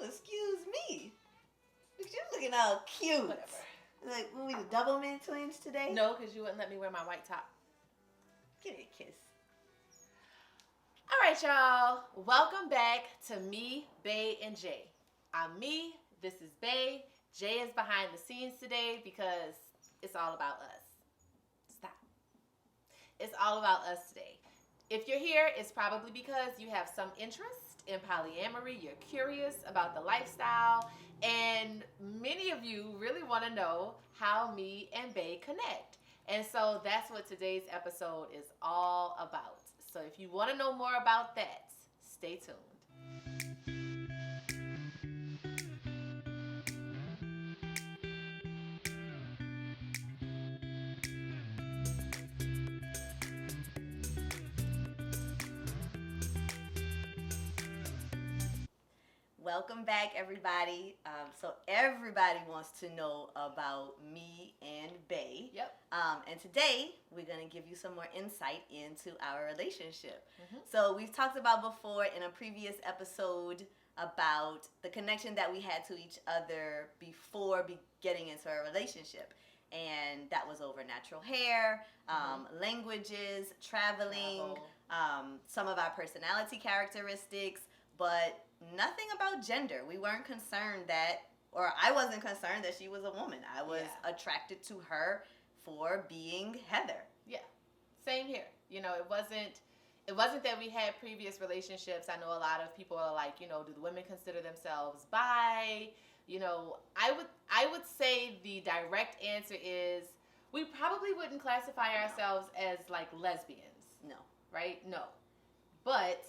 Excuse me. You're looking all cute. Whatever. Like, were we the Doublemint twins today? No, because you wouldn't let me wear my white top. Give me a kiss. All right, y'all. Welcome back to me, Bae and J. I'm me. This is Bae. Jay is behind the scenes today because it's all about us. Stop. It's all about us today. If you're here, it's probably because you have some interest in polyamory. You're curious about the lifestyle. And many of you really want to know how me and Bae connect. And so that's what today's episode is all about. So if you want to know more about that, stay tuned. Welcome back, everybody. So everybody wants to know about me and Bae. Yep. And today we're going to give you some more insight into our relationship. Mm-hmm. So we've talked about before in a previous episode about the connection that we had to each other before getting into a relationship. And that was over natural hair, languages, traveling, some of our personality characteristics, but nothing about gender. We weren't concerned that, or I wasn't concerned that she was a woman. I was attracted to her for being Heather. Yeah, same here. You know, it wasn't that we had previous relationships. I know a lot of people are like, you know, do the women consider themselves bi? You know, I would say the direct answer is we probably wouldn't classify ourselves as like lesbians. No. Right? No. But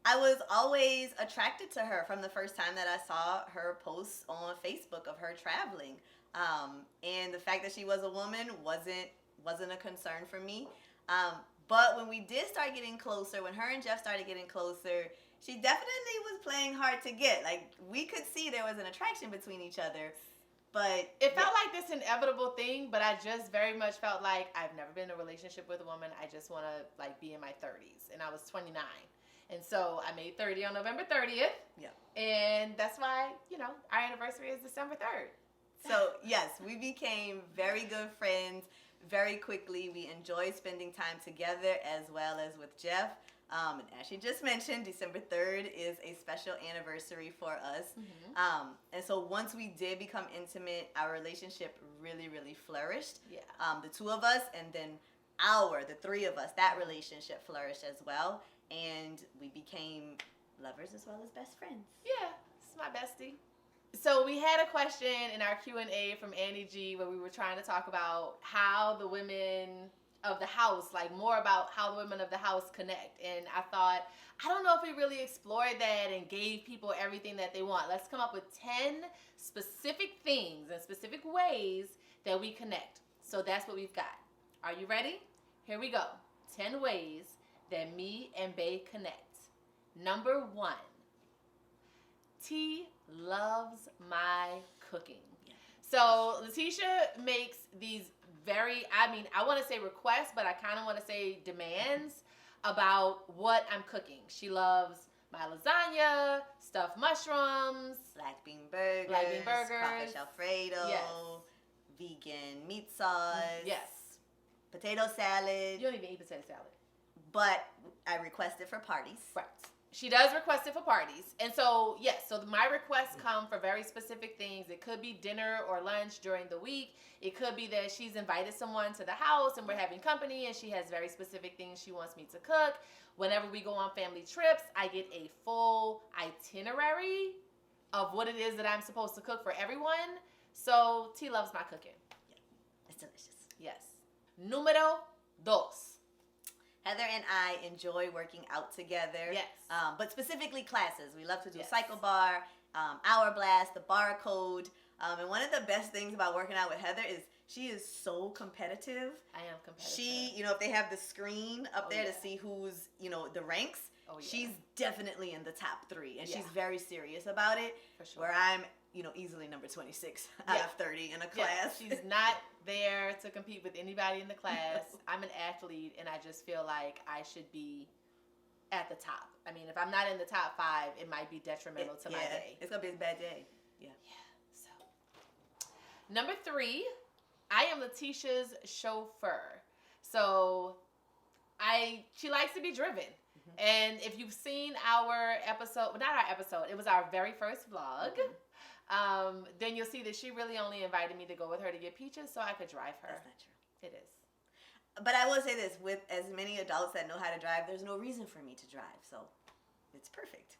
I was always attracted to her from the first time that I saw her posts on Facebook of her traveling. And the fact that she was a woman wasn't a concern for me. But when we did start getting closer, when her and Jeff started getting closer, she definitely was playing hard to get. Like, we could see there was an attraction between each other. But it felt like this inevitable thing, but I just very much felt like I've never been in a relationship with a woman. I just want to like be in my 30s. And I was 29. And so I made 30 on November 30th. Yeah. And that's why, you know, our anniversary is December 3rd. So, yes, we became very good friends very quickly. We enjoyed spending time together as well as with Jeff. And as she just mentioned, December 3rd is a special anniversary for us. Mm-hmm. And so once we did become intimate, our relationship really, really flourished. Yeah. The two of us and then the three of us, that relationship flourished as well. And we became lovers as well as best friends. Yeah, it's my bestie. So we had a question in our Q&A from Annie G where we were trying to talk about how the women of the house, like more about how the women of the house connect. And I thought, I don't know if we really explored that and gave people everything that they want. Let's come up with 10 specific things and specific ways that we connect. So that's what we've got. Are you ready? Here we go. 10 ways that me and Bae connect. Number 1, T loves my cooking. Yeah. So Letitia makes these I want to say requests, but I kind of want to say demands about what I'm cooking. She loves my lasagna, stuffed mushrooms, black bean burgers, crawfish alfredo, yes, vegan meat sauce, yes, potato salad. You don't even eat potato salad. But I request it for parties. Right. She does request it for parties. And so, yes, so my requests come for very specific things. It could be dinner or lunch during the week. It could be that she's invited someone to the house and we're having company and she has very specific things she wants me to cook. Whenever we go on family trips, I get a full itinerary of what it is that I'm supposed to cook for everyone. So, T loves my cooking. Yeah, it's delicious. Yes. Número 2. Heather and I enjoy working out together. Yes. But specifically classes. We love to do Cycle Bar, Hour Blast, the Barcode. And one of the best things about working out with Heather is she is so competitive. I am competitive. She, if they have the screen up there to see who's, the ranks, she's definitely in the top 3. And she's very serious about it. For sure. Where I'm, easily number 26 out of 30 in a class. She's not there to compete with anybody in the class. I'm an athlete, and I just feel like I should be at the top. I mean, if I'm not in the top 5, it might be detrimental to my day. It's going to be a bad day. Yeah. So, number 3, I am Letitia's chauffeur. So, she likes to be driven. Mm-hmm. And if you've seen our episode, well, not our episode, it was our very first vlog. Mm-hmm. Then you'll see that she really only invited me to go with her to get peaches so I could drive her. That's not true. It is. But I will say this, with as many adults that know how to drive, there's no reason for me to drive. So, it's perfect.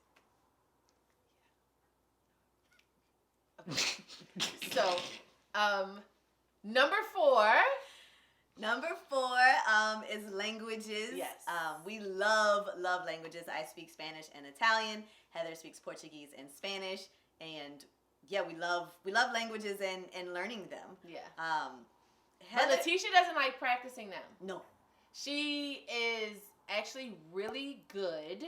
Okay. So, number 4. Number 4 is languages. Yes. We love languages. I speak Spanish and Italian. Heather speaks Portuguese and Spanish. And yeah, we love languages and learning them. Yeah. Heather, but Letitia doesn't like practicing them. No. She is actually really good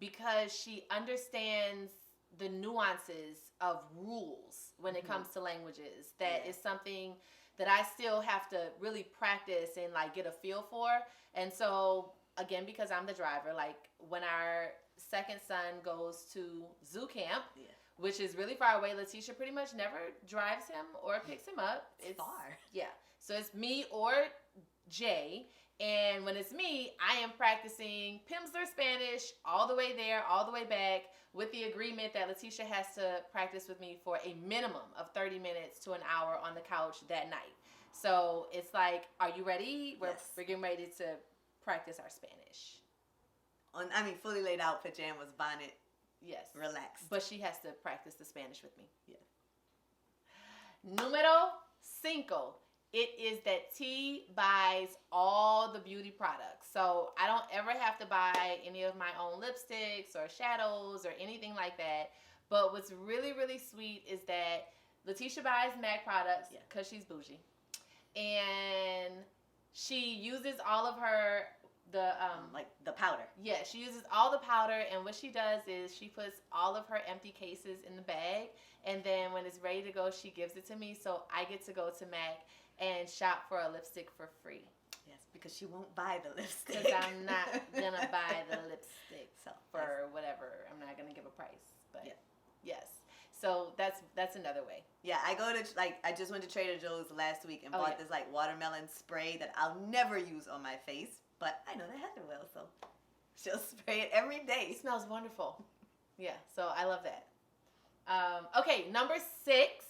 because she understands the nuances of rules when it comes to languages. That is something that I still have to really practice and like get a feel for. And so again, because I'm the driver, like when our second son goes to zoo camp, which is really far away, Letitia pretty much never drives him or picks him up. It's far. Yeah. So it's me or Jay. And when it's me, I am practicing Pimsleur Spanish all the way there, all the way back, with the agreement that Letitia has to practice with me for a minimum of 30 minutes to an hour on the couch that night. So it's like, are you ready? We're getting ready to practice our Spanish. Fully laid out pajamas, bonnet. Yes. Relaxed. But she has to practice the Spanish with me. Yeah. Número 5. It is that T buys all the beauty products. So I don't ever have to buy any of my own lipsticks or shadows or anything like that. But what's really, really sweet is that Letitia buys MAC products because she's bougie. And she uses all of her, like the powder. Yeah, she uses all the powder. And what she does is she puts all of her empty cases in the bag. And then when it's ready to go, she gives it to me. So I get to go to MAC and shop for a lipstick for free. Yes, because she won't buy the lipstick. Because I'm not going to buy the lipstick for whatever. I'm not going to give a price. But yes. So that's another way. Yeah, I just went to Trader Joe's last week and bought this watermelon spray that I'll never use on my face. But I know that Heather will, so she'll spray it every day. It smells wonderful. Yeah, so I love that. Okay, number 6.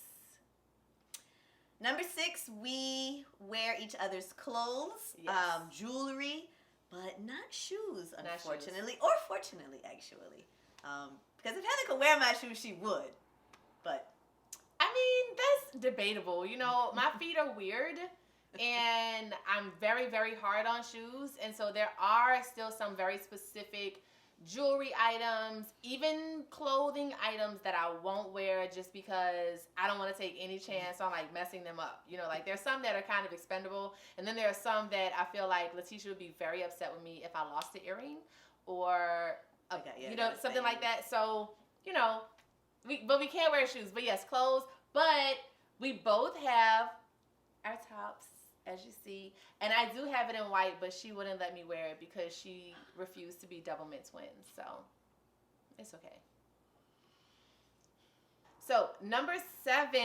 Number 6, we wear each other's clothes, jewelry, but not shoes, unfortunately. Or fortunately, actually. Because if Heather could wear my shoes, she would. But I mean, that's debatable. You know, my feet are weird. And I'm very, very hard on shoes. And so there are still some very specific jewelry items, even clothing items that I won't wear just because I don't want to take any chance on like messing them up. You know, like there's some that are kind of expendable. And then there are some that I feel like Letitia would be very upset with me if I lost an earring or, something like that. So, but we can't wear shoes. But yes, clothes. But we both have our tops, as you see. And I do have it in white, but she wouldn't let me wear it because she refused to be double mint twins. So, it's okay. So, number 7.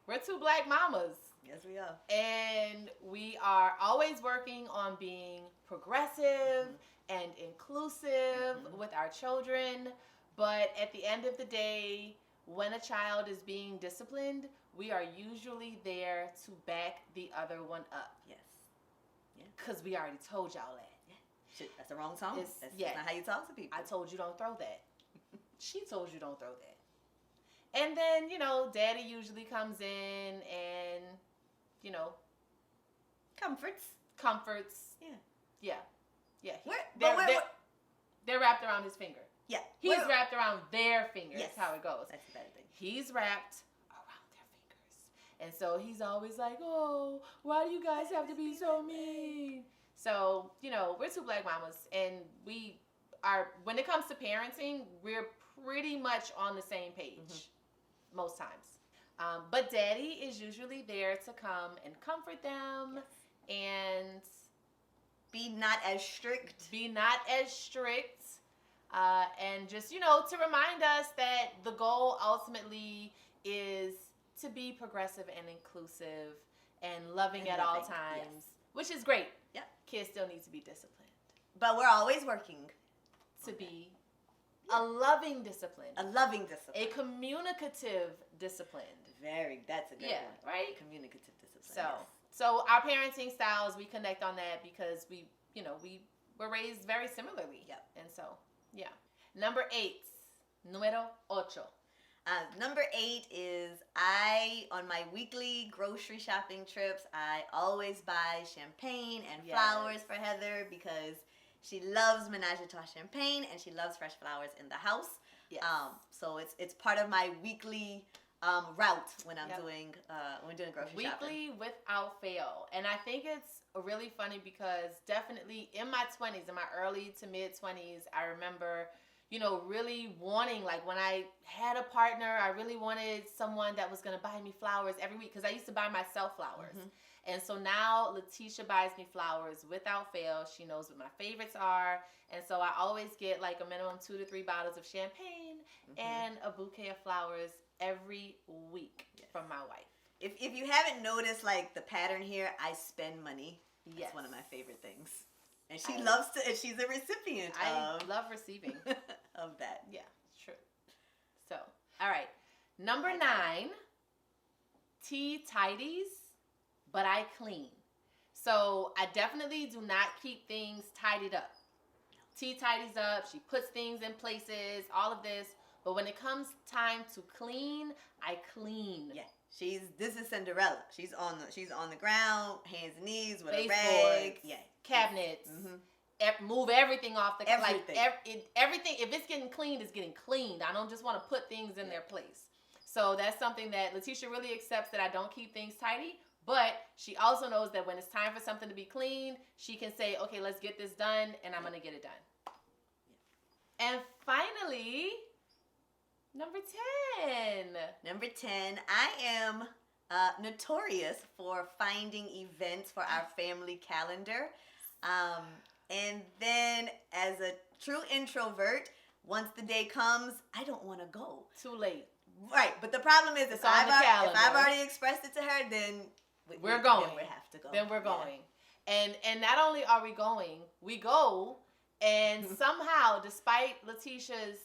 We're 2 black mamas. Yes, we are. And we are always working on being progressive and inclusive with our children. But at the end of the day, when a child is being disciplined, we are usually there to back the other one up. Yes. Yeah. Because we already told y'all that. Yeah. That's the wrong song. That's not how you talk to people. I told you don't throw that. She told you don't throw that. And then, daddy usually comes in and, Comforts. Yeah. Yeah. They're wrapped around his finger. Yeah. He's wrapped around their fingers. Yes. That's how it goes. That's the better thing. He's wrapped around their fingers. And so he's always like, oh, why do you guys have to be so mean? So, we're 2 black mamas. And we are, when it comes to parenting, we're pretty much on the same page most times. But daddy is usually there to come and comfort them and Be not as strict. Be not as strict. And just, to remind us that the goal ultimately is to be progressive and inclusive and loving at all times, which is great. Yeah. Kids still need to be disciplined. But we're always working to be a loving discipline. A loving discipline. A communicative discipline. That's a good one. Right? Communicative discipline. So our parenting styles, we connect on that because we were raised very similarly. Yep. And so, yeah. Number 8. Número 8. Number 8 is on my weekly grocery shopping trips, I always buy champagne and flowers for Heather because she loves Menage a Trois champagne and she loves fresh flowers in the house. Yes. So it's part of my weekly route when I'm doing grocery shopping. Weekly without fail. And I think it's really funny because definitely in my 20s, in my early to mid 20s, I remember, really wanting, like when I had a partner, I really wanted someone that was going to buy me flowers every week because I used to buy myself flowers. Mm-hmm. And so now Letitia buys me flowers without fail. She knows what my favorites are. And so I always get like a minimum 2 to 3 bottles of champagne and a bouquet of flowers every week from my wife. If you haven't noticed like the pattern here, I spend money. That's one of my favorite things. And she loves to, and she's a recipient I love receiving. of that. Yeah, it's true. So, all right. Number 9, tea tidies, but I clean. So I definitely do not keep things tidied up. Tea tidies up, she puts things in places, all of this. But when it comes time to clean, I clean. Yeah. This is Cinderella. She's on the ground, hands and knees with a rag. Yeah. Cabinets. Move everything off the everything. Everything. If it's getting cleaned, it's getting cleaned. I don't just want to put things in their place. So that's something that Letitia really accepts, that I don't keep things tidy. But she also knows that when it's time for something to be cleaned, she can say, okay, let's get this done, and I'm going to get it done. Yeah. And finally, number 10. Number 10, I am notorious for finding events for our family calendar. And then as a true introvert, once the day comes, I don't want to go. Too late. Right, but the problem is if I've already expressed it to her, then we're going. Then we have to go. Then we're going. Yeah. And not only are we going, we go, and somehow, despite Letitia's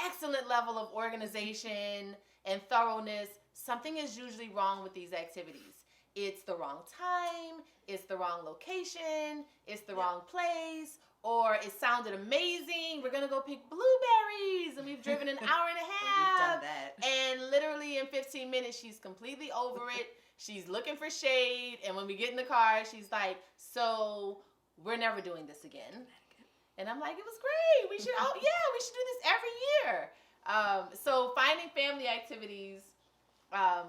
excellent level of organization and thoroughness, something is usually wrong with these activities. It's the wrong time, it's the wrong location, it's the wrong place, or it sounded amazing. We're going to go pick blueberries, and we've driven an hour and a half. We've done that. And literally in 15 minutes, she's completely over it. She's looking for shade, and when we get in the car, she's like, so we're never doing this again. And I'm like, it was great. We should do this every year. So finding family activities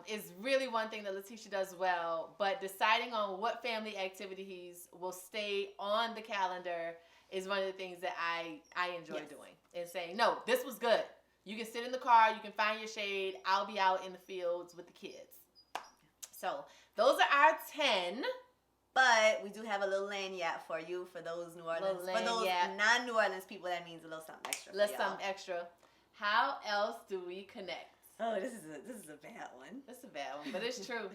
is really one thing that Letitia does well, but deciding on what family activities will stay on the calendar is one of the things that I enjoy doing. And saying, no, this was good. You can sit in the car, you can find your shade, I'll be out in the fields with the kids. So those are our 10. But we do have a little lanyard for you, for those New Orleans. For those non-New Orleans people, that means a little something extra. Something extra. How else do we connect? Oh, this is a bad one. It's a bad one, but it's true.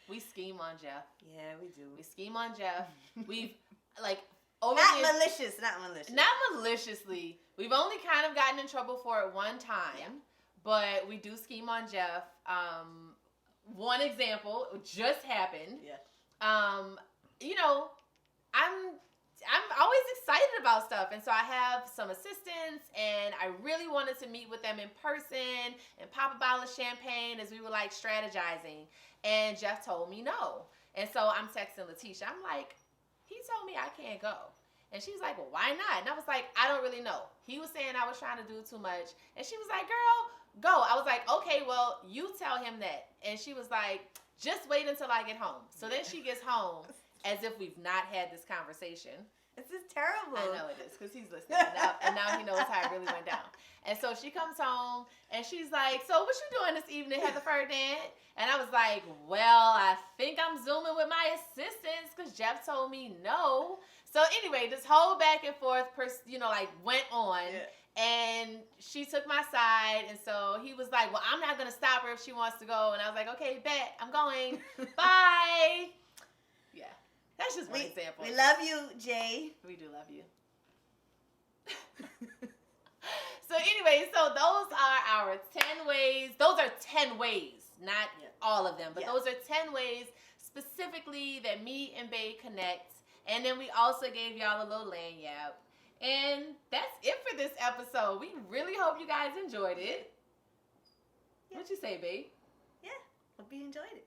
We scheme on Jeff. Yeah, we do. We scheme on Jeff. We've not maliciously. We've only kind of gotten in trouble for it one time, but we do scheme on Jeff. One example just happened. Yeah. I'm always excited about stuff, and so I have some assistants, and I really wanted to meet with them in person and pop a bottle of champagne as we were like strategizing, and Jeff told me no. And so I'm texting Letitia. I'm like, he told me I can't go. And she's like, well, why not? And I was like, I don't really know. He was saying I was trying to do too much, and she was like, girl, go. I was like, okay, well, you tell him that. And she was like, just wait until I get home. So then she gets home as if we've not had this conversation. This is terrible. I know it is, because he's listening. And now he knows how it really went down. And so she comes home, and she's like, so what you doing this evening, Heather Ferdinand? And I was like, well, I think I'm Zooming with my assistants, because Jeff told me no. So anyway, this whole back and forth, went on. Yeah. And she took my side, and so he was like, well, I'm not going to stop her if she wants to go. And I was like, okay, bet, I'm going. Bye. Yeah, that's just one example. We love you, Jay. We do love you. So anyway, so those are our 10 ways. Those are 10 ways, not all of them, but those are 10 ways specifically that me and Bae connect. And then we also gave y'all a little lanyard. And that's it for this episode. We really hope you guys enjoyed it. Yeah. What'd you say, Bae? Yeah, hope you enjoyed it.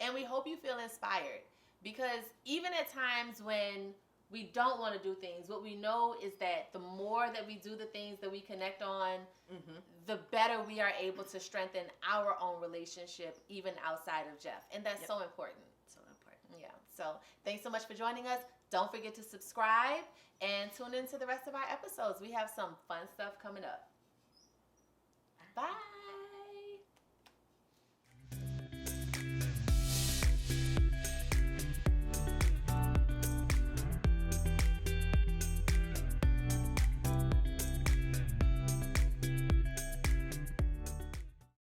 And we hope you feel inspired. Because even at times when we don't want to do things, what we know is that the more that we do the things that we connect on, the better we are able to strengthen our own relationship even outside of Jeff. And that's so important. So important. Yeah. So thanks so much for joining us. Don't forget to subscribe and tune into the rest of our episodes. We have some fun stuff coming up.